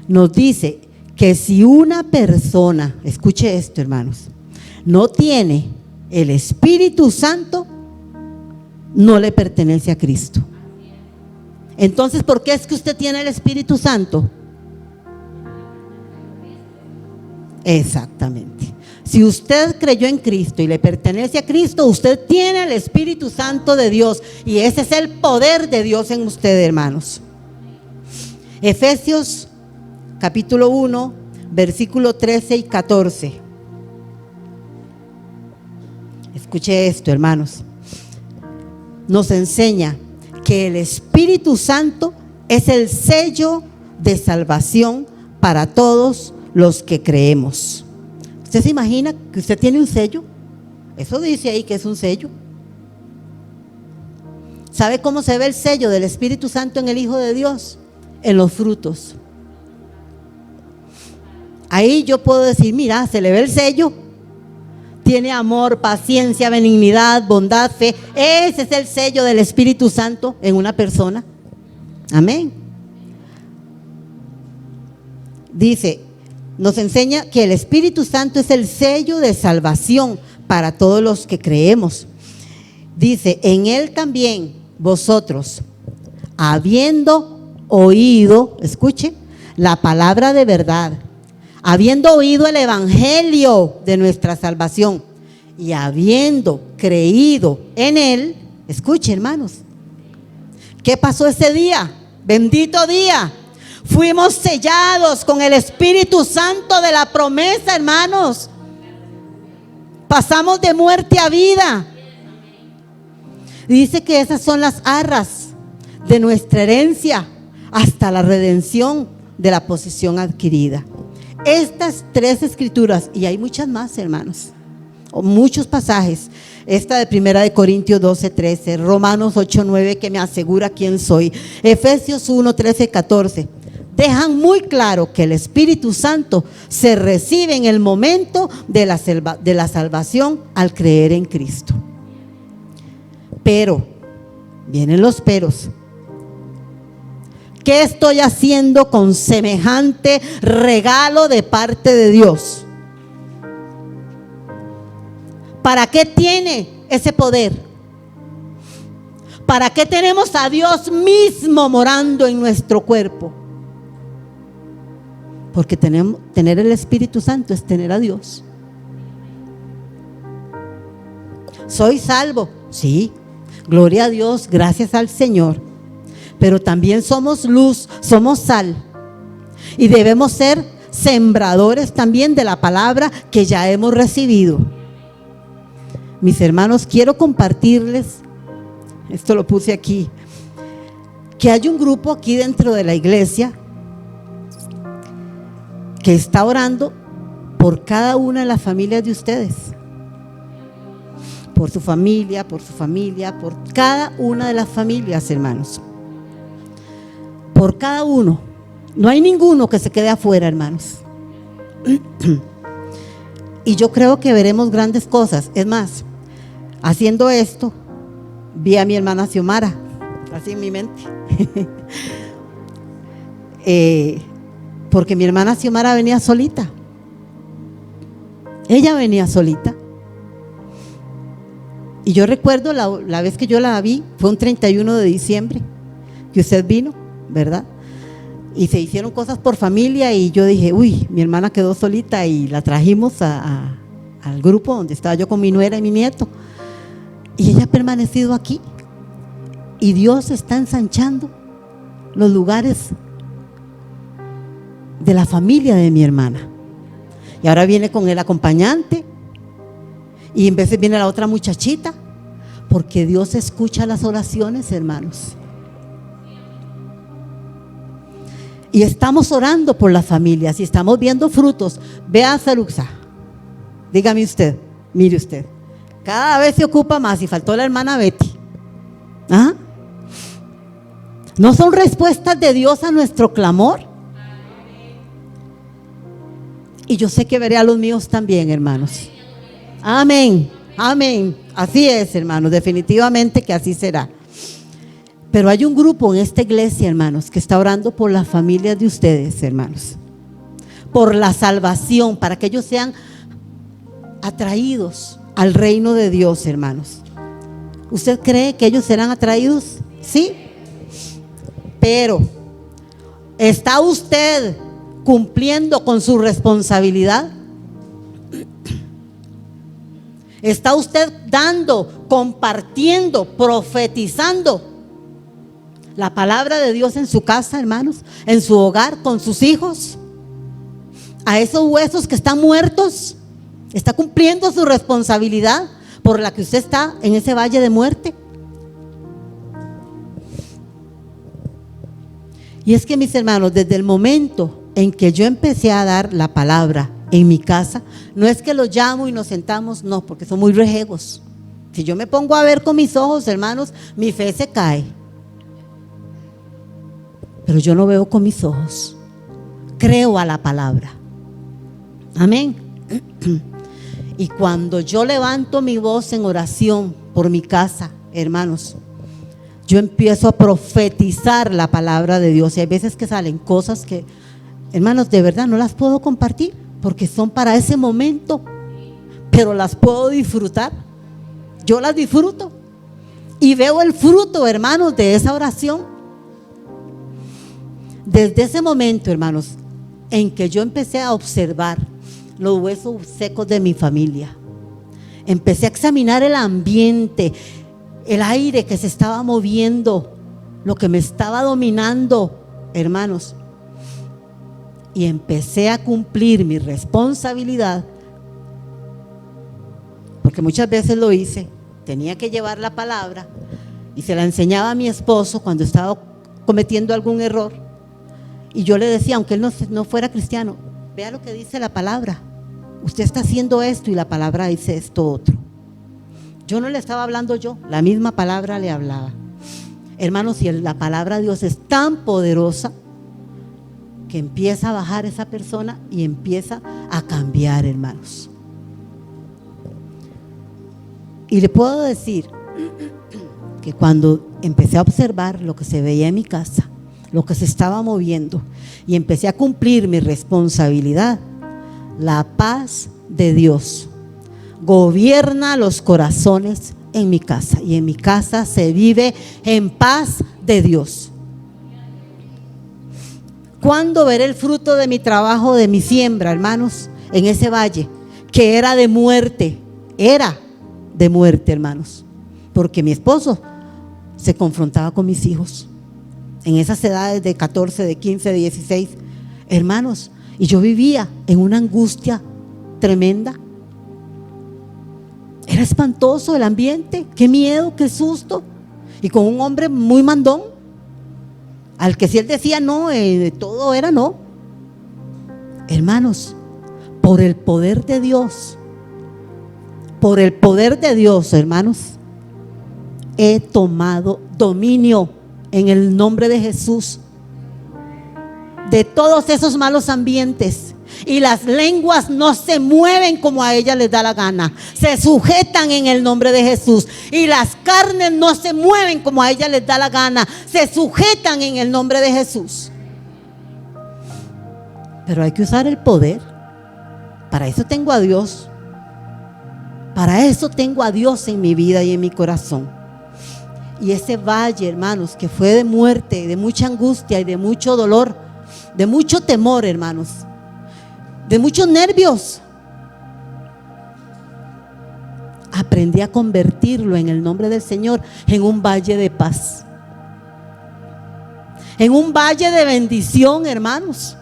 nos dice que si una persona, escuche esto, hermanos, no tiene el Espíritu Santo, no le pertenece a Cristo. Entonces, ¿por qué es que usted tiene el Espíritu Santo? Exactamente. Si usted creyó en Cristo y le pertenece a Cristo, usted tiene el Espíritu Santo de Dios, y ese es el poder de Dios en usted, hermanos. Efesios capítulo 1, versículo 13 y 14. Escuche esto, hermanos. Nos enseña que el Espíritu Santo es el sello de salvación para todos los que creemos. ¿Usted se imagina que usted tiene un sello? Eso dice ahí que es un sello. ¿Sabe cómo se ve el sello del Espíritu Santo en el Hijo de Dios? En los frutos. Ahí yo puedo decir, mira, se le ve el sello. Tiene amor, paciencia, benignidad, bondad, fe. Ese es el sello del Espíritu Santo en una persona. Amén. Dice, nos enseña que el Espíritu Santo es el sello de salvación para todos los que creemos. Dice, en Él también vosotros, habiendo oído, escuche, la palabra de verdad, habiendo oído el evangelio de nuestra salvación y habiendo creído en Él, escuche, hermanos, ¿qué pasó ese día? Bendito día. Fuimos sellados con el Espíritu Santo de la promesa, hermanos. Pasamos de muerte a vida. Dice que esas son las arras de nuestra herencia hasta la redención de la posesión adquirida. Estas tres escrituras, y hay muchas más, hermanos, o muchos pasajes, esta de 1 Corintios 12:13, Romanos 8:9, que me asegura quién soy, Efesios 1:13-14, dejan muy claro que el Espíritu Santo se recibe en el momento de la salvación al creer en Cristo. Pero, vienen los peros. ¿Qué estoy haciendo con semejante regalo de parte de Dios? ¿Para qué tiene ese poder? ¿Para qué tenemos a Dios mismo morando en nuestro cuerpo? Porque tener el Espíritu Santo es tener a Dios. ¿Soy salvo? Sí, gloria a Dios, gracias al Señor. Pero también somos luz, somos sal. Y debemos ser sembradores también de la palabra que ya hemos recibido. Mis hermanos, quiero compartirles, esto lo puse aquí, que hay un grupo aquí dentro de la iglesia que está orando por cada una de las familias de ustedes. Por su familia, por cada una de las familias, hermanos. Por cada uno. No hay ninguno que se quede afuera, hermanos. Y yo creo que veremos grandes cosas. Es más, haciendo esto, vi a mi hermana Xiomara, así en mi mente. Porque mi hermana Xiomara venía solita. Ella venía solita. Y yo recuerdo la vez que yo la vi, fue un 31 de diciembre, que usted vino, ¿verdad? Y se hicieron cosas por familia y yo dije, uy, mi hermana quedó solita, y la trajimos al grupo donde estaba yo con mi nuera y mi nieto. Y ella ha permanecido aquí. Y Dios está ensanchando los lugares de la familia de mi hermana. Y ahora viene con el acompañante. Y en vez viene la otra muchachita. Porque Dios escucha las oraciones, hermanos. Y estamos orando por las familias y estamos viendo frutos. Vea a Saruxa. Dígame usted, mire usted. Cada vez se ocupa más y faltó la hermana Betty. ¿Ah? ¿No son respuestas de Dios a nuestro clamor? Y yo sé que veré a los míos también, hermanos. Amén, amén. Así es, hermanos, definitivamente que así será. Pero hay un grupo en esta iglesia, hermanos, que está orando por las familias de ustedes, hermanos. Por la salvación, para que ellos sean atraídos al reino de Dios, hermanos. ¿Usted cree que ellos serán atraídos? ¿Sí? Pero, ¿está usted cumpliendo con su responsabilidad? ¿Está usted dando, compartiendo, profetizando la palabra de Dios en su casa, hermanos? En su hogar, con sus hijos. A esos huesos que están muertos, ¿está cumpliendo su responsabilidad por la que usted está en ese valle de muerte? Y es que, mis hermanos, desde el momento en que yo empecé a dar la palabra en mi casa, no es que los llamo y nos sentamos, no, porque son muy rejegos. Si yo me pongo a ver con mis ojos, hermanos, mi fe se cae. Pero yo no veo con mis ojos, creo a la palabra. Amén. Y cuando yo levanto mi voz en oración por mi casa, hermanos, yo empiezo a profetizar la palabra de Dios. Y hay veces que salen cosas que, hermanos, de verdad no las puedo compartir porque son para ese momento, pero las puedo disfrutar. Yo las disfruto y veo el fruto, hermanos, de esa oración. Desde ese momento, hermanos, en que yo empecé a observar los huesos secos de mi familia, empecé a examinar el ambiente, el aire que se estaba moviendo, lo que me estaba dominando, hermanos, y empecé a cumplir mi responsabilidad, porque muchas veces lo hice, tenía que llevar la palabra y se la enseñaba a mi esposo cuando estaba cometiendo algún error, y yo le decía, aunque él no fuera cristiano, vea lo que dice la palabra, usted está haciendo esto y la palabra dice esto otro. Yo no le estaba hablando yo, la misma palabra le hablaba. Hermanos, si la palabra de Dios es tan poderosa que empieza a bajar esa persona y empieza a cambiar, hermanos. Y le puedo decir que cuando empecé a observar lo que se veía en mi casa, lo que se estaba moviendo, y empecé a cumplir mi responsabilidad, la paz de Dios gobierna los corazones en mi casa, y en mi casa se vive en paz de Dios. ¿Cuándo veré el fruto de mi trabajo, de mi siembra, hermanos? En ese valle que era de muerte, hermanos, porque mi esposo se confrontaba con mis hijos en esas edades de 14, de 15, de 16, hermanos, y yo vivía en una angustia tremenda. Era espantoso el ambiente, qué miedo, qué susto, y con un hombre muy mandón, al que si él decía no, todo era no. Hermanos, por el poder de Dios, hermanos, he tomado dominio en el nombre de Jesús de todos esos malos ambientes, y las lenguas no se mueven como a ella les da la gana, se sujetan en el nombre de Jesús, y las carnes no se mueven como a ella les da la gana, se sujetan en el nombre de Jesús. Pero hay que usar el poder. Para eso tengo a Dios, para eso tengo a Dios en mi vida y en mi corazón. Y ese valle, hermanos, que fue de muerte, de mucha angustia y de mucho dolor, de mucho temor, hermanos, de muchos nervios, aprendí a convertirlo en el nombre del Señor en un valle de paz, en un valle de bendición, hermanos.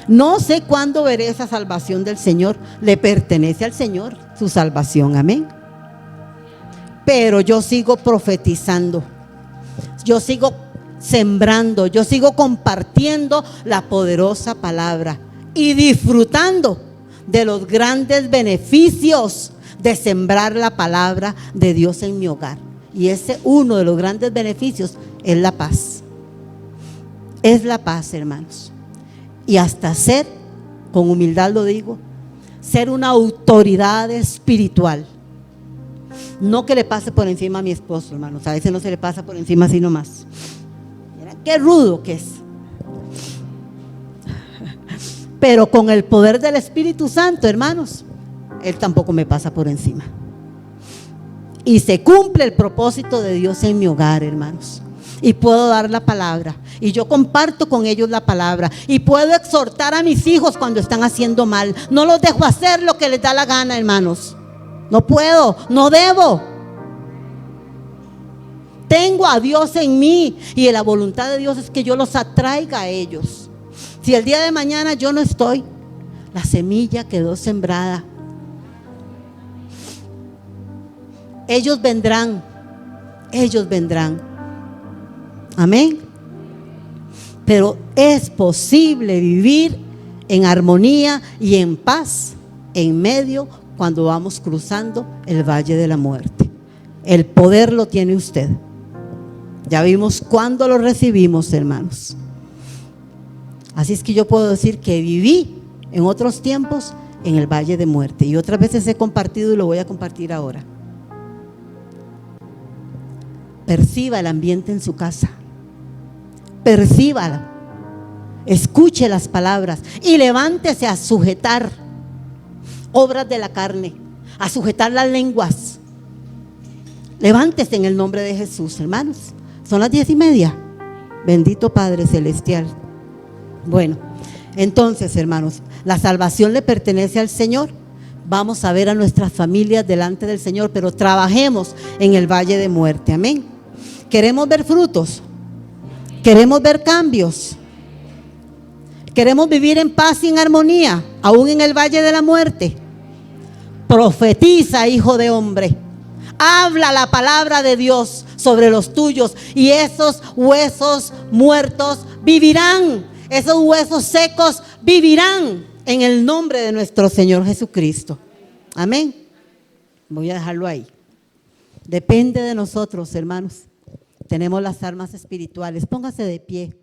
No sé cuándo veré esa salvación del Señor, le pertenece al Señor su salvación, amén. Pero yo sigo profetizando, yo sigo sembrando, yo sigo compartiendo la poderosa palabra y disfrutando de los grandes beneficios de sembrar la palabra de Dios en mi hogar. Y ese uno de los grandes beneficios es la paz. Es la paz, hermanos. Y hasta ser, con humildad lo digo, ser una autoridad espiritual. No que le pase por encima a mi esposo, hermanos. A veces no se le pasa por encima así nomás. Mira qué rudo que es. Pero con el poder del Espíritu Santo, hermanos, Él tampoco me pasa por encima. Y se cumple el propósito de Dios en mi hogar, hermanos. y puedo dar la palabra. Y yo comparto con ellos la palabra. Y puedo exhortar a mis hijos cuando están haciendo mal. No los dejo hacer lo que les da la gana, hermanos. No puedo, no debo. Tengo a Dios en mí y la voluntad de Dios es que yo los atraiga a ellos. Si el día de mañana yo no estoy, la semilla quedó sembrada. Ellos vendrán. Ellos vendrán. Amén. Pero es posible vivir en armonía y en paz en medio cuando vamos cruzando el valle de la muerte. El poder lo tiene usted. Ya vimos cuándo lo recibimos, hermanos. Así es que yo puedo decir que viví en otros tiempos en el valle de muerte. Y otras veces he compartido y lo voy a compartir ahora. Perciba el ambiente en su casa. Percíbalo. Escuche las palabras y levántese a sujetar obras de la carne, a sujetar las lenguas. Levántese en el nombre de Jesús, hermanos. Son las 10:30. Bendito Padre Celestial. Bueno, entonces, hermanos, la salvación le pertenece al Señor. Vamos a ver a nuestras familias delante del Señor, pero trabajemos en el valle de muerte. Amén. Queremos ver frutos. Queremos ver cambios. Queremos vivir en paz y en armonía, aún en el valle de la muerte. Profetiza, hijo de hombre. Habla la palabra de Dios sobre los tuyos y esos huesos muertos vivirán. Esos huesos secos vivirán en el nombre de nuestro Señor Jesucristo. Amén. Voy a dejarlo ahí. Depende de nosotros, hermanos. Tenemos las armas espirituales. Póngase de pie.